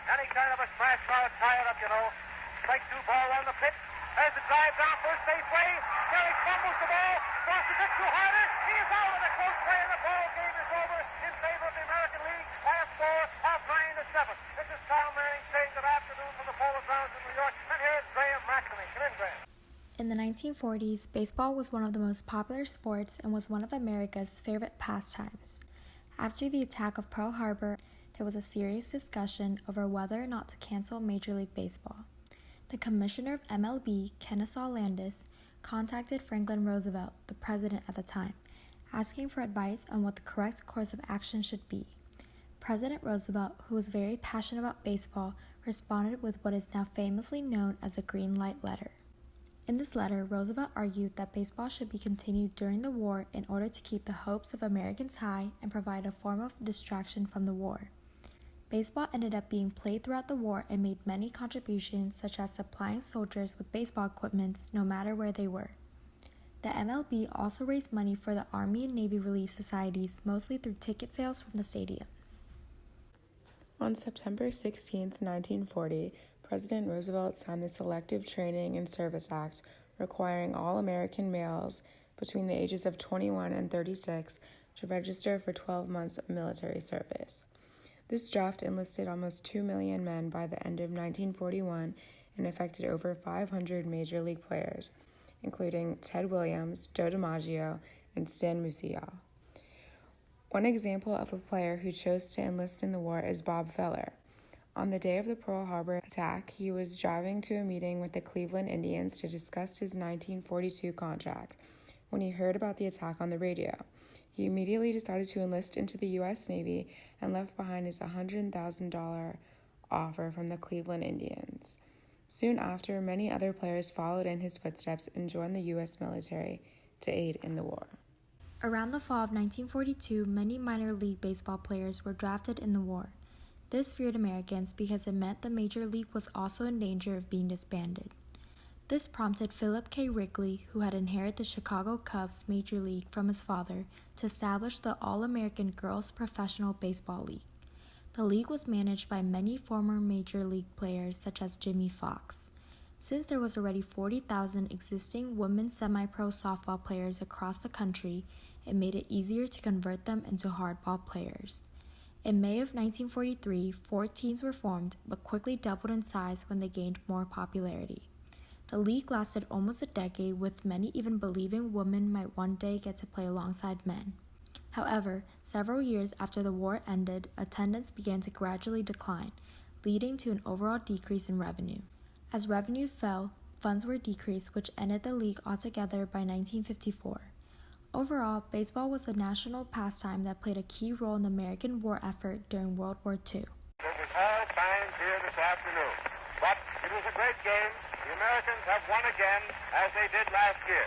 Any kind of a smash ball, tie it up, you know. Strike two ball on the pitch. There's the drive down first base way. Terry fumbles the ball. Crosses it too harder. He is out of the close play, and the ball game is over in favor of the American League by a score of 9-7. This is Kyle Manning saying good afternoon from the Polo Grounds in New York. And here's Graham McNamee. Come in, Graham. In the 1940s, baseball was one of the most popular sports and was one of America's favorite pastimes. After the attack of Pearl Harbor, there was a serious discussion over whether or not to cancel Major League Baseball. The commissioner of MLB, Kennesaw Landis, contacted Franklin Roosevelt, the president at the time, asking for advice on what the correct course of action should be. President Roosevelt, who was very passionate about baseball, responded with what is now famously known as the Green Light Letter. In this letter, Roosevelt argued that baseball should be continued during the war in order to keep the hopes of Americans high and provide a form of distraction from the war. Baseball ended up being played throughout the war and made many contributions, such as supplying soldiers with baseball equipment no matter where they were. The MLB also raised money for the Army and Navy Relief Societies, mostly through ticket sales from the stadiums. On September 16, 1940, President Roosevelt signed the Selective Training and Service Act, requiring all American males between the ages of 21 and 36 to register for 12 months of military service. This draft enlisted almost 2 million men by the end of 1941 and affected over 500 major league players, including Ted Williams, Joe DiMaggio, and Stan Musial. One example of a player who chose to enlist in the war is Bob Feller. On the day of the Pearl Harbor attack, he was driving to a meeting with the Cleveland Indians to discuss his 1942 contract when he heard about the attack on the radio. He immediately decided to enlist into the U.S. Navy and left behind his $100,000 offer from the Cleveland Indians. Soon after, many other players followed in his footsteps and joined the U.S. military to aid in the war. Around the fall of 1942, many minor league baseball players were drafted in the war. This feared Americans because it meant the major league was also in danger of being disbanded. This prompted Philip K. Wrigley, who had inherited the Chicago Cubs Major League from his father, to establish the All-American Girls Professional Baseball League. The league was managed by many former Major League players such as Jimmy Fox. Since there was already 40,000 existing women's semi-pro softball players across the country, it made it easier to convert them into hardball players. In May of 1943, 4 teams were formed, but quickly doubled in size when they gained more popularity. The league lasted almost a decade, with many even believing women might one day get to play alongside men. However, several years after the war ended, attendance began to gradually decline, leading to an overall decrease in revenue. As revenue fell, funds were decreased, which ended the league altogether by 1954. Overall, baseball was a national pastime that played a key role in the American war effort during World War II. It was all signs here this afternoon, but it was a great game. The Americans have won again, as they did last year.